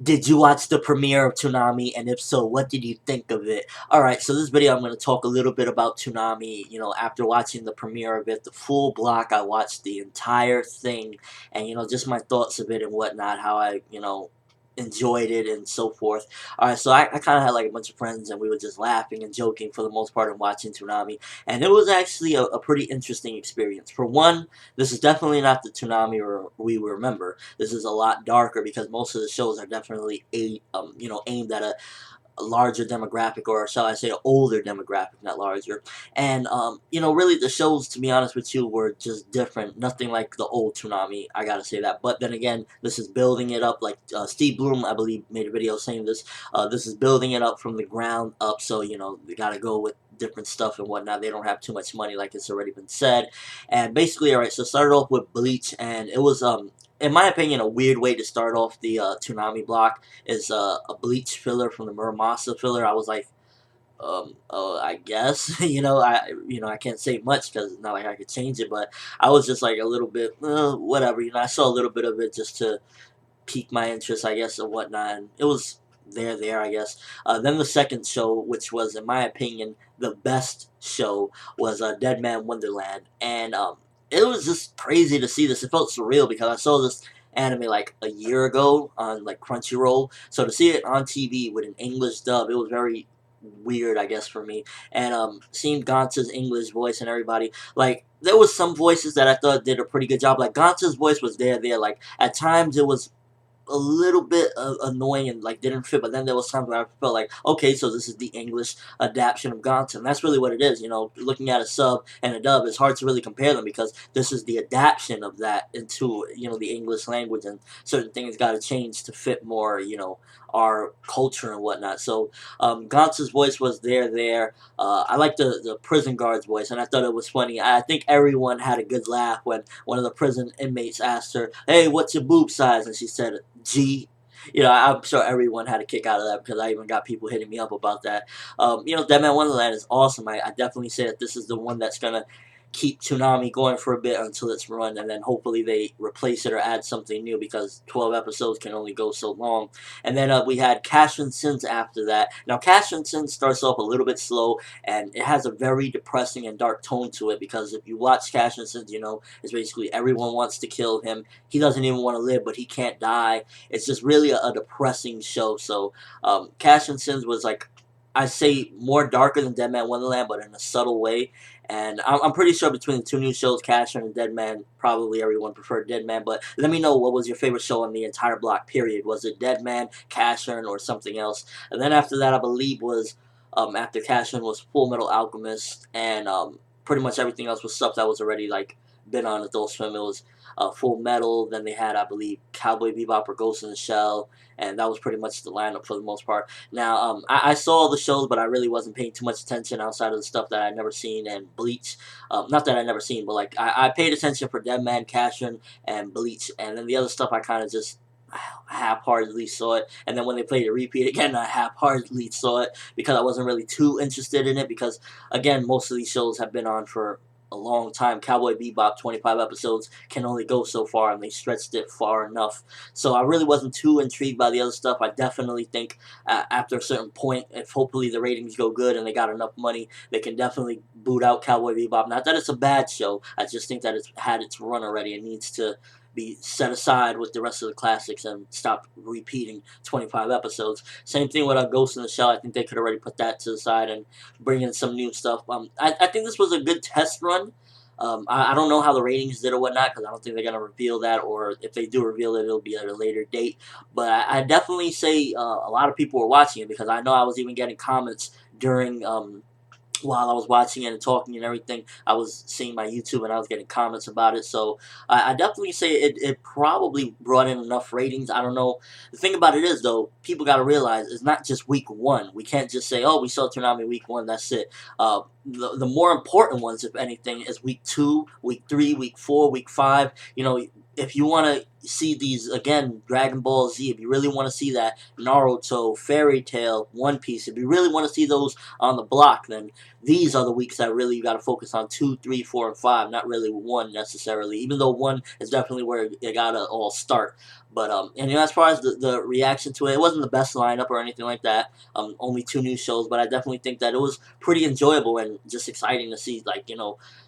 Did you watch the premiere of Toonami, and if so, what did you think of it? Alright, so this video I'm going to talk a little bit about Toonami. After watching the premiere of it, the full block, I watched the entire thing, and, just my thoughts of it and whatnot, how I, enjoyed it and so forth. Alright, so I kind of had like a bunch of friends, and we were just laughing and joking for the most part and watching Toonami, and it was actually a pretty interesting experience. For one, this is definitely not the Toonami or we remember. This is a lot darker because most of the shows are definitely aimed at a larger demographic, or shall I say, an older demographic, not larger. And really, the shows, to be honest with you, were just different. Nothing like the old Toonami. I gotta say that. But then again, this is building it up. Like Steve Bloom, I believe, made a video saying this. This is building it up from the ground up. So they gotta go with different stuff and whatnot. They don't have too much money, like it's already been said. And basically, all right. So started off with Bleach, and it was in my opinion, a weird way to start off the Toonami block is a Bleach filler from the Muramasa filler. I was like, I guess, I can't say much because it's not like I could change it, but I was just like a little bit, whatever. I saw a little bit of it just to pique my interest, I guess, and whatnot. And it was there, I guess. Then the second show, which was, in my opinion, the best show, was Dead Man Wonderland, and it was just crazy to see this. It felt surreal because I saw this anime like a year ago on like Crunchyroll, so to see it on TV with an English dub, it was very weird, I guess, for me. And seeing Gansa's English voice and everybody, like there was some voices that I thought did a pretty good job. Like Gansa's voice was there. Like at times it was a little bit annoying and like didn't fit, but then there was times where I felt like, okay, so this is the English adaptation of Gonta, and that's really what it is. Looking at a sub and a dub, it's hard to really compare them because this is the adaptation of that into the English language, and certain things got to change to fit more our culture and whatnot. So Gonta's voice was there. I like the prison guard's voice, and I thought it was funny. I think everyone had a good laugh when one of the prison inmates asked her, "Hey, what's your boob size?" and she said G. I'm sure everyone had a kick out of that because I even got people hitting me up about that. Dead Man Wonderland is awesome. I definitely say that this is the one that's gonna keep Toonami going for a bit until it's run, and then hopefully they replace it or add something new because 12 episodes can only go so long. And then we had Cash and Sins after that. Now, Cash and Sins starts off a little bit slow, and it has a very depressing and dark tone to it because if you watch Cash and Sins, it's basically everyone wants to kill him. He doesn't even want to live, but he can't die. It's just really a depressing show. So, Cash and Sins was like, I say, more darker than Dead Man Wonderland, but in a subtle way. And I'm pretty sure between the two new shows, Casher and Dead Man, probably everyone preferred Dead Man. But let me know, what was your favorite show on the entire block period? Was it Dead Man, Casher, or something else? And then after that, I believe was after Casher was Full Metal Alchemist, and pretty much everything else was stuff that was already like been on Adult Swim. It was Full Metal. Then they had, I believe, Cowboy Bebop or Ghost in the Shell, and that was pretty much the lineup for the most part. Now, I saw the shows, but I really wasn't paying too much attention outside of the stuff that I'd never seen and Bleach. Not that I'd never seen, but like I paid attention for Dead Man, Cashin, and Bleach, and then the other stuff I kind of just half-heartedly saw it. And then when they played a repeat again, I half-heartedly saw it because I wasn't really too interested in it because, again, most of these shows have been on for a long time. Cowboy Bebop, 25 episodes, can only go so far, and they stretched it far enough. So I really wasn't too intrigued by the other stuff. I definitely think after a certain point, if hopefully the ratings go good and they got enough money, they can definitely boot out Cowboy Bebop. Not that it's a bad show. I just think that it's had its run already. It needs to be set aside with the rest of the classics and stop repeating 25 episodes. Same thing with Ghost in the Shell. I think they could already put that to the side and bring in some new stuff. I think this was a good test run. I don't know how the ratings did or whatnot because I don't think they're going to reveal that, or if they do reveal it, it'll be at a later date. But I definitely say a lot of people were watching it because I know I was even getting comments during while I was watching it and talking and everything. I was seeing my YouTube and I was getting comments about it. So I definitely say it probably brought in enough ratings. I don't know. The thing about it is, though, people got to realize it's not just week one. We can't just say, oh, we saw Toonami week one, that's it. The more important ones, if anything, is week two, week three, week four, week five. if you want to see these again, Dragon Ball Z, if you really want to see that, Naruto, Fairy Tail, One Piece, if you really want to see those on the block, then these are the weeks that really you got to focus on: 2, 3, 4, and 5. Not really one necessarily, even though one is definitely where it gotta all start. But and as far as the reaction to it, it wasn't the best lineup or anything like that. Only two new shows, but I definitely think that it was pretty enjoyable and just exciting to see, like,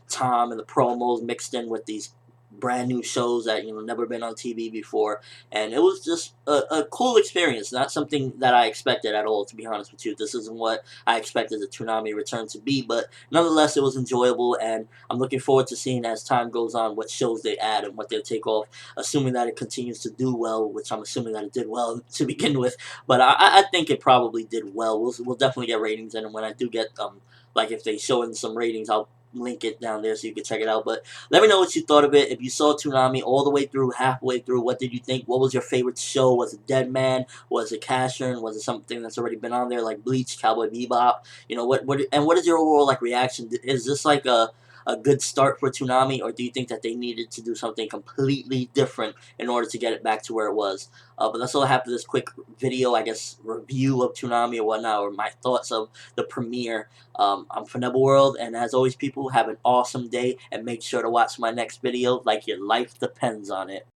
Tom and the promos mixed in with these brand new shows that never been on TV before, and it was just a cool experience. Not something that I expected at all, to be honest with you. This isn't what I expected the Toonami return to be, but nonetheless, it was enjoyable, and I'm looking forward to seeing as time goes on what shows they add and what they'll take off. Assuming that it continues to do well, which I'm assuming that it did well to begin with, but I think it probably did well. We'll definitely get ratings in, and when I do get like if they show in some ratings, I'll link it down there so you can check it out. But let me know what you thought of it. If you saw Toonami all the way through, halfway through, what did you think? What was your favorite show? Was it Dead Man? Was it Casshern? Was it something that's already been on there like Bleach, Cowboy Bebop? What is your overall like reaction? Is this like a good start for Toonami, or do you think that they needed to do something completely different in order to get it back to where it was? But that's all I have for this quick video, I guess, review of Toonami or whatnot, or my thoughts of the premiere. I'm ForneverWorld, and as always, people, have an awesome day, and make sure to watch my next video like your life depends on it.